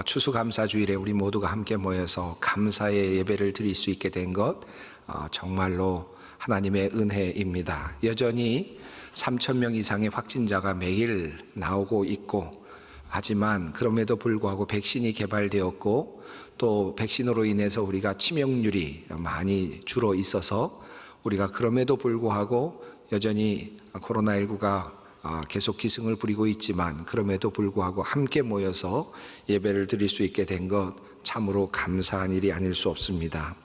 추수감사주일에 우리 모두가 함께 모여서 감사의 예배를 드릴 수 있게 된 것 정말로 하나님의 은혜입니다. 여전히 3,000명 이상의 확진자가 매일 나오고 있고, 하지만 그럼에도 불구하고 백신이 개발되었고 또 백신으로 인해서 우리가 치명률이 많이 줄어 있어서 우리가 그럼에도 불구하고 여전히 코로나19가 계속 기승을 부리고 있지만 그럼에도 불구하고 함께 모여서 예배를 드릴 수 있게 된 것 참으로 감사한 일이 아닐 수 없습니다.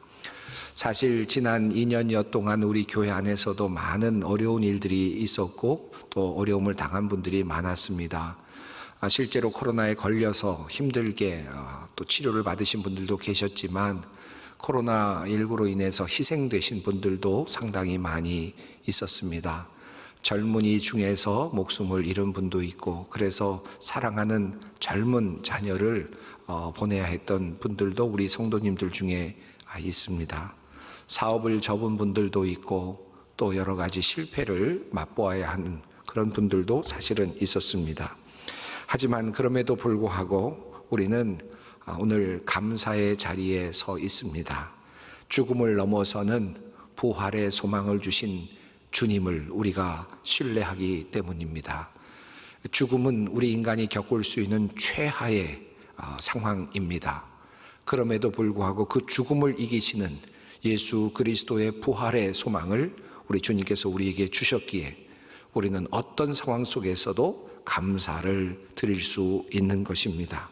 사실 지난 2년여 동안 우리 교회 안에서도 많은 어려운 일들이 있었고 또 어려움을 당한 분들이 많았습니다. 실제로 코로나에 걸려서 힘들게 또 치료를 받으신 분들도 계셨지만 코로나19로 인해서 희생되신 분들도 상당히 많이 있었습니다. 젊은이 중에서 목숨을 잃은 분도 있고, 그래서 사랑하는 젊은 자녀를 보내야 했던 분들도 우리 성도님들 중에 있습니다. 사업을 접은 분들도 있고 또 여러 가지 실패를 맛보아야 하는 그런 분들도 사실은 있었습니다. 하지만 그럼에도 불구하고 우리는 오늘 감사의 자리에 서 있습니다. 죽음을 넘어서는 부활의 소망을 주신 주님을 우리가 신뢰하기 때문입니다. 죽음은 우리 인간이 겪을 수 있는 최하의 상황입니다. 그럼에도 불구하고 그 죽음을 이기시는 예수 그리스도의 부활의 소망을 우리 주님께서 우리에게 주셨기에 우리는 어떤 상황 속에서도 감사를 드릴 수 있는 것입니다.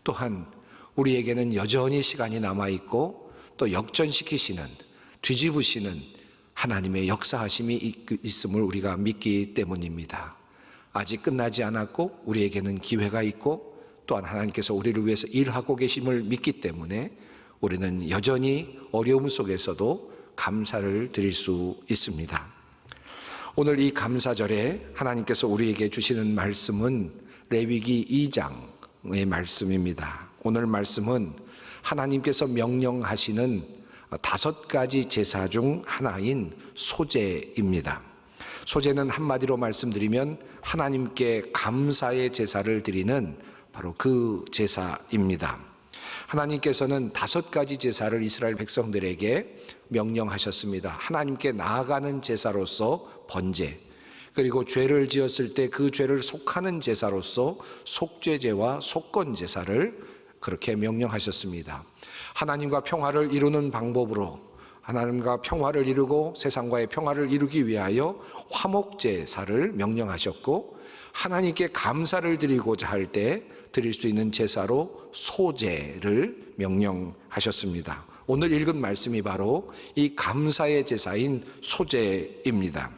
또한 우리에게는 여전히 시간이 남아있고 또 역전시키시는, 뒤집으시는 하나님의 역사하심이 있음을 우리가 믿기 때문입니다. 아직 끝나지 않았고 우리에게는 기회가 있고 또한 하나님께서 우리를 위해서 일하고 계심을 믿기 때문에 우리는 여전히 어려움 속에서도 감사를 드릴 수 있습니다. 오늘 이 감사절에 하나님께서 우리에게 주시는 말씀은 레위기 2장의 말씀입니다. 오늘 말씀은 하나님께서 명령하시는 5가지 제사 중 하나인 소제입니다. 소제는 한마디로 말씀드리면 하나님께 감사의 제사를 드리는 바로 그 제사입니다. 하나님께서는 5가지 제사를 이스라엘 백성들에게 명령하셨습니다. 하나님께 나아가는 제사로서 번제, 그리고 죄를 지었을 때 그 죄를 속하는 제사로서 속죄제와 속건 제사를 그렇게 명령하셨습니다. 하나님과 평화를 이루는 방법으로 하나님과 평화를 이루고 세상과의 평화를 이루기 위하여 화목제사를 명령하셨고, 하나님께 감사를 드리고자 할 때 드릴 수 있는 제사로 소제를 명령하셨습니다. 오늘 읽은 말씀이 바로 이 감사의 제사인 소제입니다.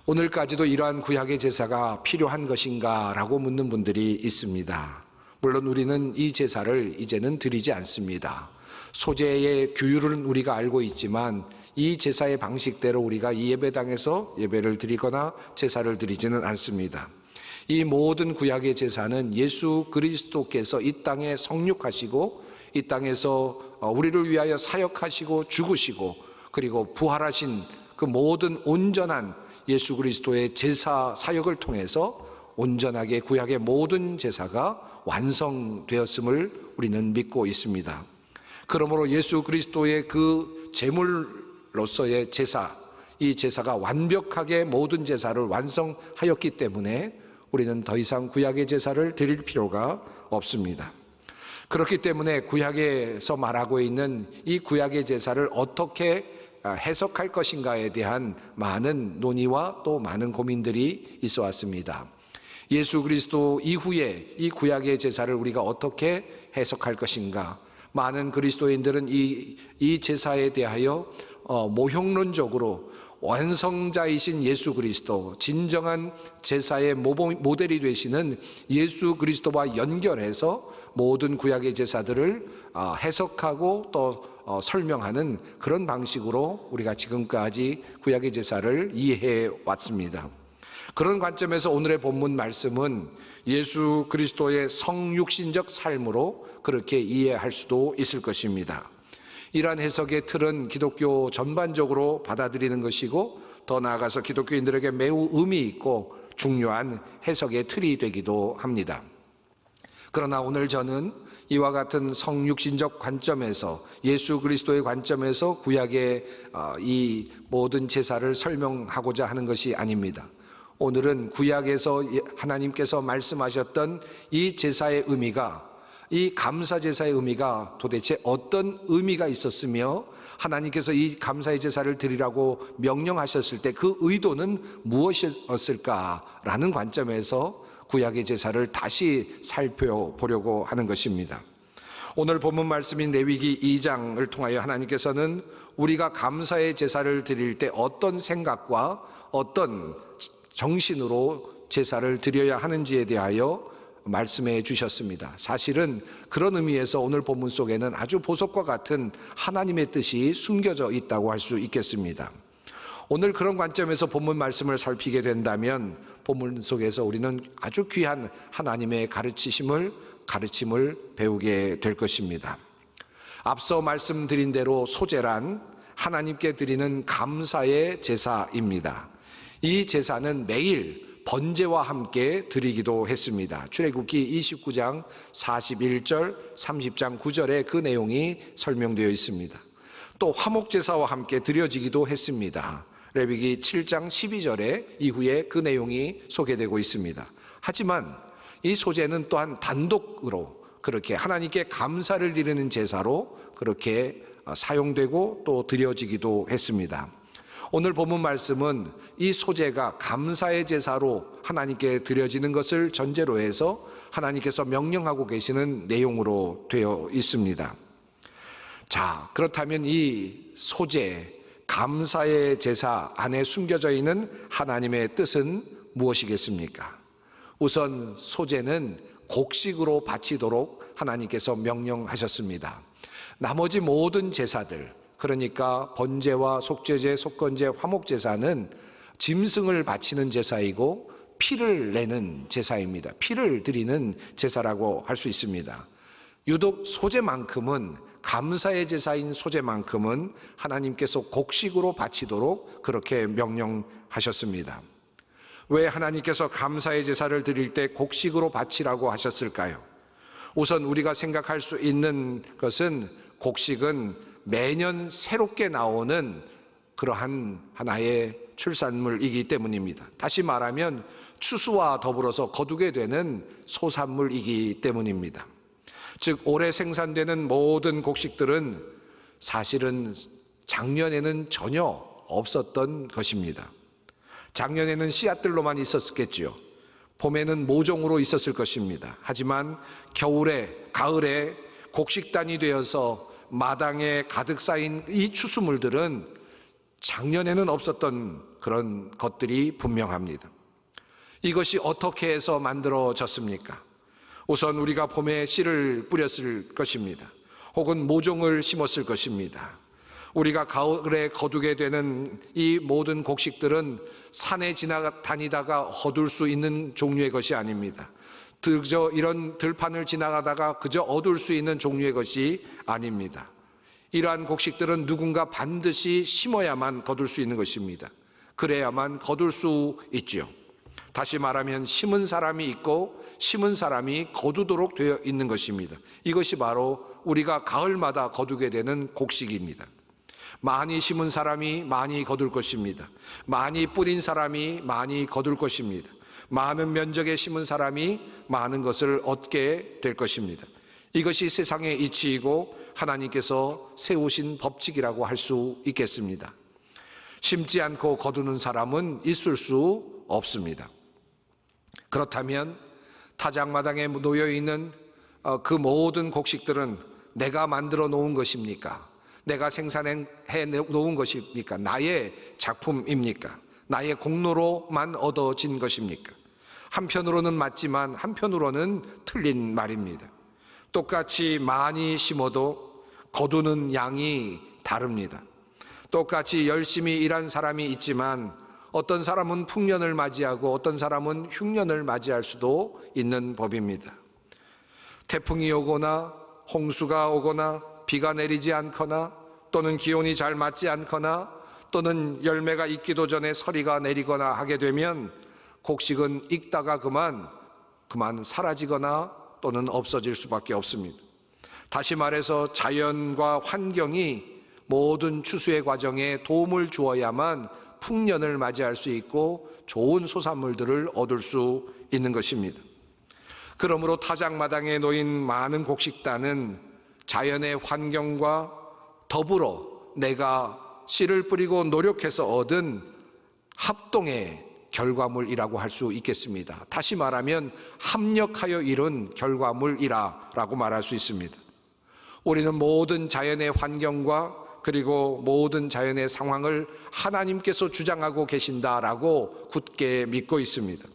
오늘까지도 이러한 구약의 제사가 필요한 것인가 라고 묻는 분들이 있습니다. 물론 우리는 이 제사를 이제는 드리지 않습니다. 소제의 규율은 우리가 알고 있지만 이 제사의 방식대로 우리가 이 예배당에서 예배를 드리거나 제사를 드리지는 않습니다. 이 모든 구약의 제사는 예수 그리스도께서 이 땅에 성육하시고 이 땅에서 우리를 위하여 사역하시고 죽으시고 그리고 부활하신 그 모든 온전한 예수 그리스도의 제사 사역을 통해서 온전하게 구약의 모든 제사가 완성되었음을 우리는 믿고 있습니다. 그러므로 예수 그리스도의 그 제물로서의 제사, 이 제사가 완벽하게 모든 제사를 완성하였기 때문에 우리는 더 이상 구약의 제사를 드릴 필요가 없습니다. 그렇기 때문에 구약에서 말하고 있는 이 구약의 제사를 어떻게 해석할 것인가에 대한 많은 논의와 또 많은 고민들이 있어 왔습니다. 예수 그리스도 이후에 이 구약의 제사를 우리가 어떻게 해석할 것인가? 많은 그리스도인들은 이 제사에 대하여 모형론적으로 완성자이신 예수 그리스도, 진정한 제사의 모델이 되시는 예수 그리스도와 연결해서 모든 구약의 제사들을 해석하고 또 설명하는 그런 방식으로 우리가 지금까지 구약의 제사를 이해해 왔습니다. 그런 관점에서 오늘의 본문 말씀은 예수 그리스도의 성육신적 삶으로 그렇게 이해할 수도 있을 것입니다. 이러한 해석의 틀은 기독교 전반적으로 받아들이는 것이고 더 나아가서 기독교인들에게 매우 의미 있고 중요한 해석의 틀이 되기도 합니다. 그러나 오늘 저는 이와 같은 성육신적 관점에서, 예수 그리스도의 관점에서 구약의 이 모든 제사를 설명하고자 하는 것이 아닙니다. 오늘은 구약에서 하나님께서 말씀하셨던 이 제사의 의미가, 이 감사 제사의 의미가 도대체 어떤 의미가 있었으며 하나님께서 이 감사의 제사를 드리라고 명령하셨을 때 그 의도는 무엇이었을까라는 관점에서 구약의 제사를 다시 살펴보려고 하는 것입니다. 오늘 본문 말씀인 레위기 2장을 통하여 하나님께서는 우리가 감사의 제사를 드릴 때 어떤 생각과 어떤 정신으로 제사를 드려야 하는지에 대하여 말씀해 주셨습니다. 사실은 그런 의미에서 오늘 본문 속에는 아주 보석과 같은 하나님의 뜻이 숨겨져 있다고 할 수 있겠습니다. 오늘 그런 관점에서 본문 말씀을 살피게 된다면 본문 속에서 우리는 아주 귀한 하나님의 가르침을 배우게 될 것입니다. 앞서 말씀드린 대로 소제란 하나님께 드리는 감사의 제사입니다. 이 제사는 매일 번제와 함께 드리기도 했습니다. 출애굽기 29장 41절, 30장 9절에 그 내용이 설명되어 있습니다. 또 화목제사와 함께 드려지기도 했습니다. 레위기 7장 12절에 이후에 그 내용이 소개되고 있습니다. 하지만 이 소제는 또한 단독으로 그렇게 하나님께 감사를 드리는 제사로 그렇게 사용되고 또 드려지기도 했습니다. 오늘 본문 말씀은 이 소제가 감사의 제사로 하나님께 드려지는 것을 전제로 해서 하나님께서 명령하고 계시는 내용으로 되어 있습니다. 자, 그렇다면 이 소제, 감사의 제사 안에 숨겨져 있는 하나님의 뜻은 무엇이겠습니까? 우선 소제는 곡식으로 바치도록 하나님께서 명령하셨습니다. 나머지 모든 제사들, 그러니까 번제와 속죄제, 속건제, 화목제사는 짐승을 바치는 제사이고 피를 내는 제사입니다. 피를 드리는 제사라고 할 수 있습니다. 유독 소제만큼은, 감사의 제사인 소제만큼은 하나님께서 곡식으로 바치도록 그렇게 명령하셨습니다. 왜 하나님께서 감사의 제사를 드릴 때 곡식으로 바치라고 하셨을까요? 우선 우리가 생각할 수 있는 것은 곡식은 매년 새롭게 나오는 그러한 하나의 출산물이기 때문입니다. 다시 말하면 추수와 더불어서 거두게 되는 소산물이기 때문입니다. 즉 올해 생산되는 모든 곡식들은 사실은 작년에는 전혀 없었던 것입니다. 작년에는 씨앗들로만 있었겠지요. 봄에는 모종으로 있었을 것입니다. 하지만 겨울에, 가을에 곡식단이 되어서 마당에 가득 쌓인 이 추수물들은 작년에는 없었던 그런 것들이 분명합니다. 이것이 어떻게 해서 만들어졌습니까? 우선 우리가 봄에 씨를 뿌렸을 것입니다. 혹은 모종을 심었을 것입니다. 우리가 가을에 거두게 되는 이 모든 곡식들은 산에 지나다니다가 얻을 수 있는 종류의 것이 아닙니다. 그저 이런 들판을 지나가다가 그저 얻을 수 있는 종류의 것이 아닙니다. 이러한 곡식들은 누군가 반드시 심어야만 거둘 수 있는 것입니다. 그래야만 거둘 수 있죠. 다시 말하면 심은 사람이 있고 심은 사람이 거두도록 되어 있는 것입니다. 이것이 바로 우리가 가을마다 거두게 되는 곡식입니다. 많이 심은 사람이 많이 거둘 것입니다. 많이 뿌린 사람이 많이 거둘 것입니다. 많은 면적에 심은 사람이 많은 것을 얻게 될 것입니다. 이것이 세상의 이치이고 하나님께서 세우신 법칙이라고 할 수 있겠습니다. 심지 않고 거두는 사람은 있을 수 없습니다. 그렇다면 타작마당에 놓여 있는 그 모든 곡식들은 내가 만들어 놓은 것입니까? 내가 생산해 놓은 것입니까? 나의 작품입니까? 나의 공로로만 얻어진 것입니까? 한편으로는 맞지만 한편으로는 틀린 말입니다. 똑같이 많이 심어도 거두는 양이 다릅니다. 똑같이 열심히 일한 사람이 있지만 어떤 사람은 풍년을 맞이하고 어떤 사람은 흉년을 맞이할 수도 있는 법입니다. 태풍이 오거나 홍수가 오거나 비가 내리지 않거나 또는 기온이 잘 맞지 않거나 또는 열매가 익기도 전에 서리가 내리거나 하게 되면 곡식은 익다가 그만 사라지거나 또는 없어질 수밖에 없습니다. 다시 말해서 자연과 환경이 모든 추수의 과정에 도움을 주어야만 풍년을 맞이할 수 있고 좋은 소산물들을 얻을 수 있는 것입니다. 그러므로 타작마당에 놓인 많은 곡식단은 자연의 환경과 더불어 내가 씨를 뿌리고 노력해서 얻은 합동의 결과물이라고 할 수 있겠습니다. 다시 말하면 합력하여 이룬 결과물이라고 말할 수 있습니다. 우리는 모든 자연의 환경과 그리고 모든 자연의 상황을 하나님께서 주장하고 계신다라고 굳게 믿고 있습니다.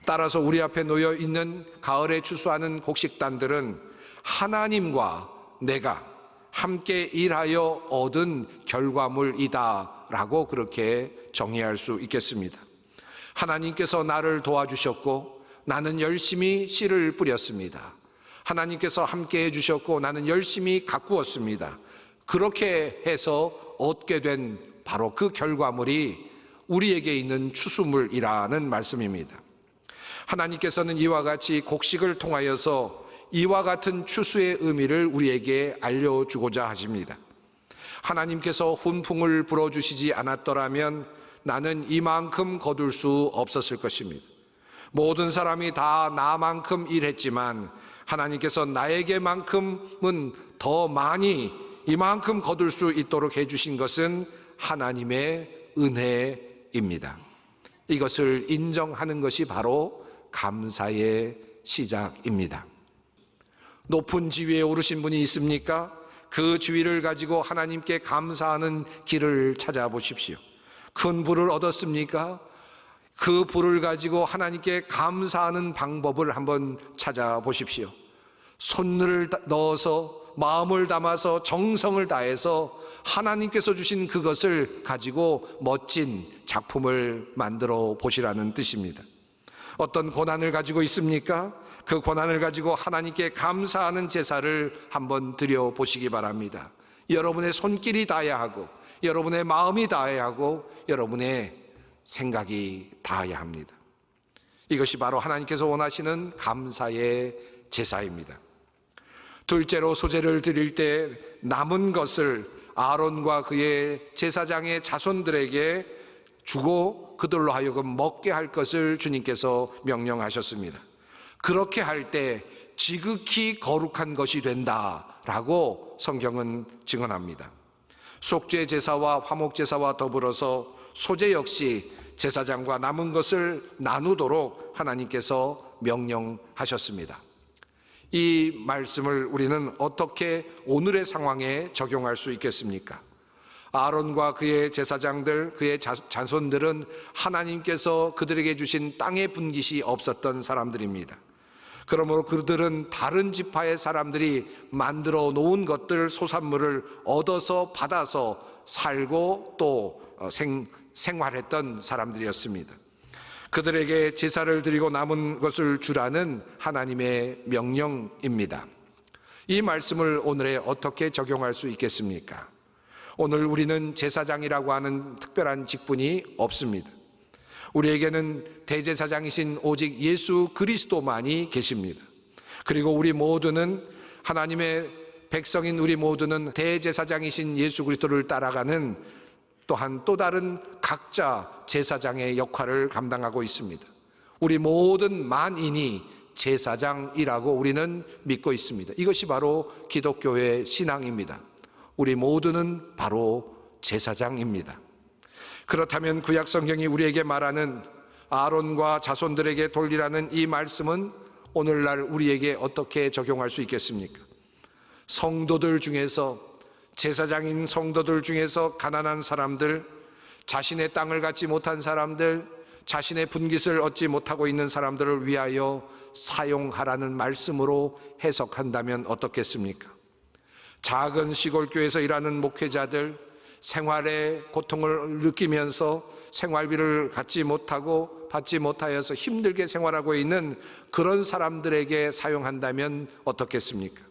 따라서 우리 앞에 놓여 있는 가을에 추수하는 곡식단들은 하나님과 내가 함께 일하여 얻은 결과물이다라고 그렇게 정의할 수 있겠습니다. 하나님께서 나를 도와주셨고 나는 열심히 씨를 뿌렸습니다. 하나님께서 함께 해주셨고 나는 열심히 가꾸었습니다. 그렇게 해서 얻게 된 바로 그 결과물이 우리에게 있는 추수물이라는 말씀입니다. 하나님께서는 이와 같이 곡식을 통하여서 이와 같은 추수의 의미를 우리에게 알려주고자 하십니다. 하나님께서 훈풍을 불어주시지 않았더라면 나는 이만큼 거둘 수 없었을 것입니다. 모든 사람이 다 나만큼 일했지만 하나님께서 나에게만큼은 더 많이 이만큼 거둘 수 있도록 해주신 것은 하나님의 은혜입니다. 이것을 인정하는 것이 바로 감사의 시작입니다. 높은 지위에 오르신 분이 있습니까? 그 지위를 가지고 하나님께 감사하는 길을 찾아보십시오. 큰 부를 얻었습니까? 그 부를 가지고 하나님께 감사하는 방법을 한번 찾아보십시오. 손을 넣어서 마음을 담아서 정성을 다해서 하나님께서 주신 그것을 가지고 멋진 작품을 만들어 보시라는 뜻입니다. 어떤 고난을 가지고 있습니까? 그 고난을 가지고 하나님께 감사하는 제사를 한번 드려 보시기 바랍니다. 여러분의 손길이 닿아야 하고 여러분의 마음이 닿아야 하고 여러분의 생각이 닿아야 합니다. 이것이 바로 하나님께서 원하시는 감사의 제사입니다. 둘째로 소제를 드릴 때 남은 것을 아론과 그의 제사장의 자손들에게 주고 그들로 하여금 먹게 할 것을 주님께서 명령하셨습니다. 그렇게 할 때 지극히 거룩한 것이 된다라고 성경은 증언합니다. 속죄 제사와 화목 제사와 더불어서 소제 역시 제사장과 남은 것을 나누도록 하나님께서 명령하셨습니다. 이 말씀을 우리는 어떻게 오늘의 상황에 적용할 수 있겠습니까? 아론과 그의 제사장들, 그의 자손들은 하나님께서 그들에게 주신 땅의 분깃이 없었던 사람들입니다. 그러므로 그들은 다른 지파의 사람들이 만들어 놓은 것들, 소산물을 얻어서 받아서 살고 또 생활했던 사람들이었습니다. 그들에게 제사를 드리고 남은 것을 주라는 하나님의 명령입니다. 이 말씀을 오늘에 어떻게 적용할 수 있겠습니까? 오늘 우리는 제사장이라고 하는 특별한 직분이 없습니다. 우리에게는 대제사장이신 오직 예수 그리스도만이 계십니다. 그리고 우리 모두는 하나님의 백성인 우리 모두는 대제사장이신 예수 그리스도를 따라가는 또한 또 다른 각자 제사장의 역할을 감당하고 있습니다. 우리 모든 만인이 제사장이라고 우리는 믿고 있습니다. 이것이 바로 기독교의 신앙입니다. 우리 모두는 바로 제사장입니다. 그렇다면 구약 성경이 우리에게 말하는 아론과 자손들에게 돌리라는 이 말씀은 오늘날 우리에게 어떻게 적용할 수 있겠습니까? 성도들 중에서, 제사장인 성도들 중에서 가난한 사람들, 자신의 땅을 갖지 못한 사람들, 자신의 분깃을 얻지 못하고 있는 사람들을 위하여 사용하라는 말씀으로 해석한다면 어떻겠습니까? 작은 시골교회에서 일하는 목회자들, 생활의 고통을 느끼면서 생활비를 받지 못하여서 힘들게 생활하고 있는 그런 사람들에게 사용한다면 어떻겠습니까?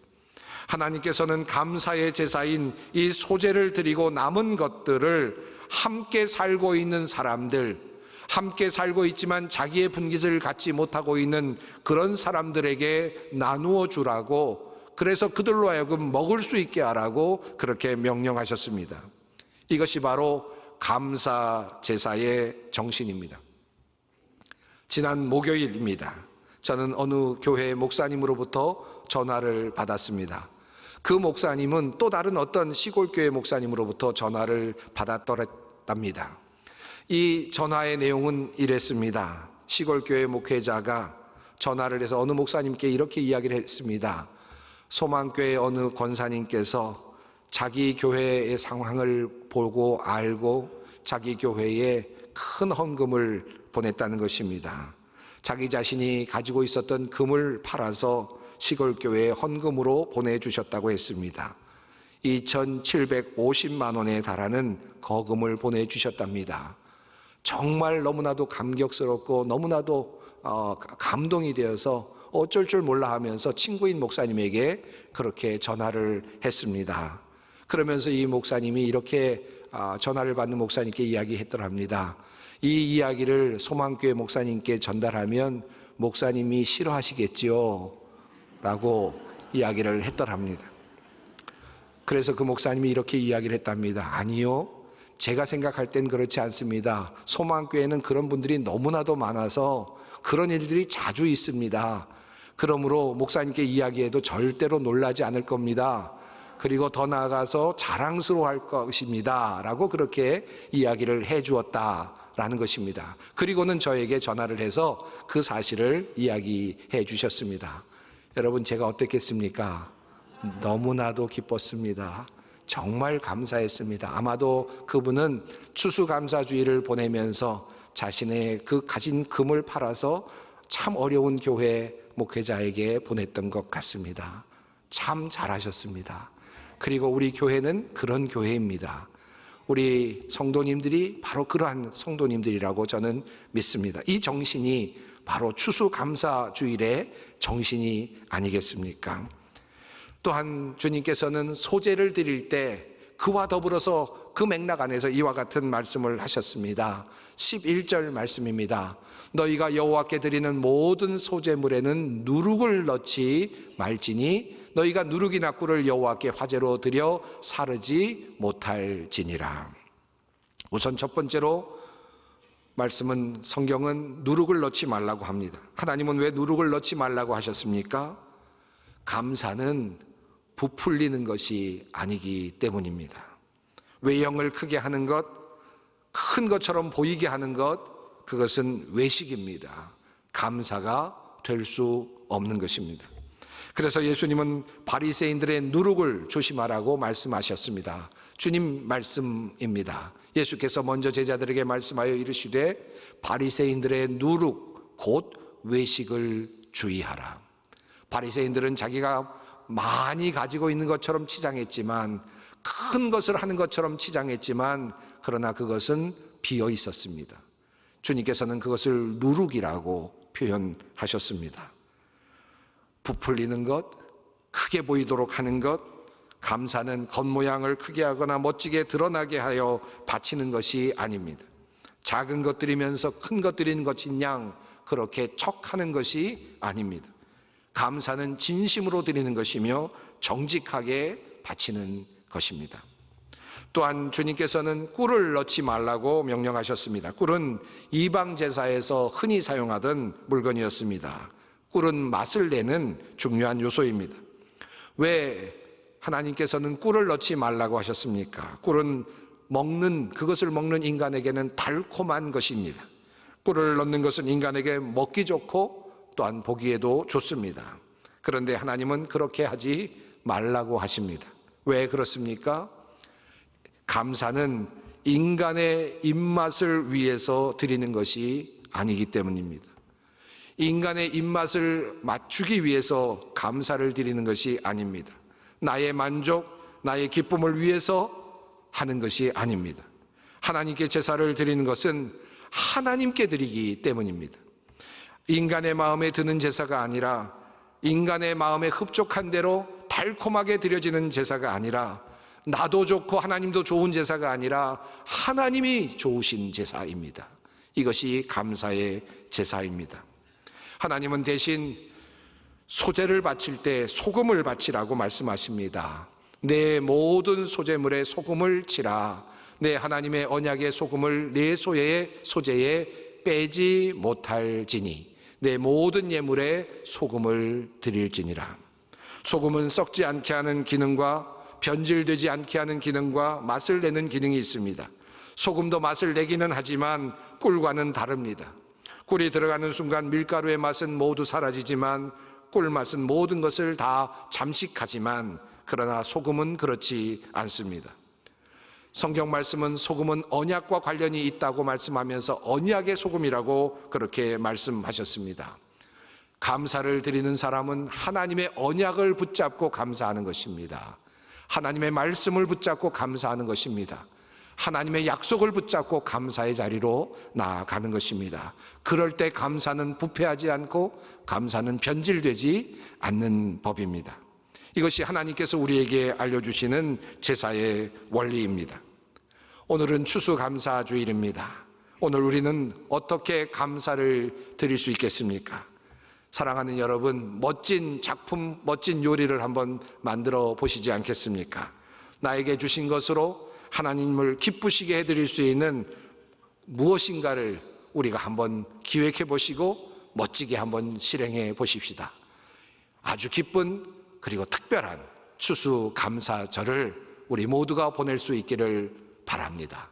하나님께서는 감사의 제사인 이 소제를 드리고 남은 것들을 함께 살고 있는 사람들, 함께 살고 있지만 자기의 분깃을 갖지 못하고 있는 그런 사람들에게 나누어 주라고, 그래서 그들로 하여금 먹을 수 있게 하라고 그렇게 명령하셨습니다. 이것이 바로 감사 제사의 정신입니다. 지난 목요일입니다. 저는 어느 교회 목사님으로부터 전화를 받았습니다. 그 목사님은 또 다른 어떤 시골교회 목사님으로부터 전화를 받았더랍니다. 이 전화의 내용은 이랬습니다. 시골교회 목회자가 전화를 해서 어느 목사님께 이렇게 이야기를 했습니다. 소망교회 어느 권사님께서 자기 교회의 상황을 보고 알고 자기 교회에 큰 헌금을 보냈다는 것입니다. 자기 자신이 가지고 있었던 금을 팔아서 시골교회에 헌금으로 보내주셨다고 했습니다. 2,750만 원에 달하는 거금을 보내주셨답니다. 정말 너무나도 감격스럽고 너무나도 감동이 되어서 어쩔 줄 몰라 하면서 친구인 목사님에게 그렇게 전화를 했습니다. 그러면서 이 목사님이 이렇게 전화를 받는 목사님께 이야기했더랍니다. 이 이야기를 소망교회 목사님께 전달하면 목사님이 싫어하시겠지요? 라고 이야기를 했더랍니다. 그래서 그 목사님이 이렇게 이야기를 했답니다. 아니요, 제가 생각할 땐 그렇지 않습니다. 소망교회는 그런 분들이 너무나도 많아서 그런 일들이 자주 있습니다. 그러므로 목사님께 이야기해도 절대로 놀라지 않을 겁니다. 그리고 더 나아가서 자랑스러워할 것입니다. 라고 그렇게 이야기를 해 주었다라는 것입니다. 그리고는 저에게 전화를 해서 그 사실을 이야기해 주셨습니다. 여러분, 제가 어떻겠습니까? 너무나도 기뻤습니다. 정말 감사했습니다. 아마도 그분은 추수감사주의를 보내면서 자신의 그 가진 금을 팔아서 참 어려운 교회 목회자에게 보냈던 것 같습니다. 참 잘하셨습니다. 그리고 우리 교회는 그런 교회입니다. 우리 성도님들이 바로 그러한 성도님들이라고 저는 믿습니다. 이 정신이 바로 추수감사주일의 정신이 아니겠습니까? 또한 주님께서는 소제를 드릴 때 그와 더불어서 그 맥락 안에서 이와 같은 말씀을 하셨습니다. 11절 말씀입니다. 너희가 여호와께 드리는 모든 소제물에는 누룩을 넣지 말지니 너희가 누룩이나 꿀을 여호와께 화제로 드려 사르지 못할지니라. 우선 첫 번째로 말씀은, 성경은 누룩을 넣지 말라고 합니다. 하나님은 왜 누룩을 넣지 말라고 하셨습니까? 감사는 부풀리는 것이 아니기 때문입니다. 외형을 크게 하는 것, 큰 것처럼 보이게 하는 것, 그것은 외식입니다. 감사가 될 수 없는 것입니다. 그래서 예수님은 바리새인들의 누룩을 조심하라고 말씀하셨습니다. 주님 말씀입니다. 예수께서 먼저 제자들에게 말씀하여 이르시되 바리새인들의 누룩 곧 외식을 주의하라. 바리새인들은 자기가 많이 가지고 있는 것처럼 치장했지만, 큰 것을 하는 것처럼 치장했지만, 그러나 그것은 비어 있었습니다. 주님께서는 그것을 누룩이라고 표현하셨습니다. 부풀리는 것, 크게 보이도록 하는 것, 감사는 겉모양을 크게 하거나 멋지게 드러나게 하여 바치는 것이 아닙니다. 작은 것 드리면서 큰 것 드리는 것인 양 그렇게 척하는 것이 아닙니다. 감사는 진심으로 드리는 것이며 정직하게 바치는 것입니다. 또한 주님께서는 꿀을 넣지 말라고 명령하셨습니다. 꿀은 이방 제사에서 흔히 사용하던 물건이었습니다. 꿀은 맛을 내는 중요한 요소입니다. 왜 하나님께서는 꿀을 넣지 말라고 하셨습니까? 꿀은 그것을 먹는 인간에게는 달콤한 것입니다. 꿀을 넣는 것은 인간에게 먹기 좋고 또한 보기에도 좋습니다. 그런데 하나님은 그렇게 하지 말라고 하십니다. 왜 그렇습니까? 감사는 인간의 입맛을 위해서 드리는 것이 아니기 때문입니다. 인간의 입맛을 맞추기 위해서 감사를 드리는 것이 아닙니다. 나의 만족, 나의 기쁨을 위해서 하는 것이 아닙니다. 하나님께 제사를 드리는 것은 하나님께 드리기 때문입니다. 인간의 마음에 드는 제사가 아니라, 인간의 마음에 흡족한 대로 달콤하게 드려지는 제사가 아니라, 나도 좋고 하나님도 좋은 제사가 아니라 하나님이 좋으신 제사입니다. 이것이 감사의 제사입니다. 하나님은 대신 소제를 바칠 때 소금을 바치라고 말씀하십니다. 내 모든 소제물에 소금을 치라. 내 하나님의 언약의 소금을 내 소제에 빼지 못할지니 내 모든 예물에 소금을 드릴지니라. 소금은 썩지 않게 하는 기능과 변질되지 않게 하는 기능과 맛을 내는 기능이 있습니다. 소금도 맛을 내기는 하지만 꿀과는 다릅니다. 꿀이 들어가는 순간 밀가루의 맛은 모두 사라지지만 꿀맛은 모든 것을 다 잠식하지만 그러나 소금은 그렇지 않습니다. 성경 말씀은 소금은 언약과 관련이 있다고 말씀하면서 언약의 소금이라고 그렇게 말씀하셨습니다. 감사를 드리는 사람은 하나님의 언약을 붙잡고 감사하는 것입니다. 하나님의 말씀을 붙잡고 감사하는 것입니다. 하나님의 약속을 붙잡고 감사의 자리로 나아가는 것입니다. 그럴 때 감사는 부패하지 않고 감사는 변질되지 않는 법입니다. 이것이 하나님께서 우리에게 알려주시는 제사의 원리입니다. 오늘은 추수감사주일입니다. 오늘 우리는 어떻게 감사를 드릴 수 있겠습니까? 사랑하는 여러분, 멋진 작품, 멋진 요리를 한번 만들어 보시지 않겠습니까? 나에게 주신 것으로 하나님을 기쁘시게 해드릴 수 있는 무엇인가를 우리가 한번 기획해 보시고 멋지게 한번 실행해 보십시다. 아주 기쁜 그리고 특별한 추수감사절을 우리 모두가 보낼 수 있기를 바랍니다.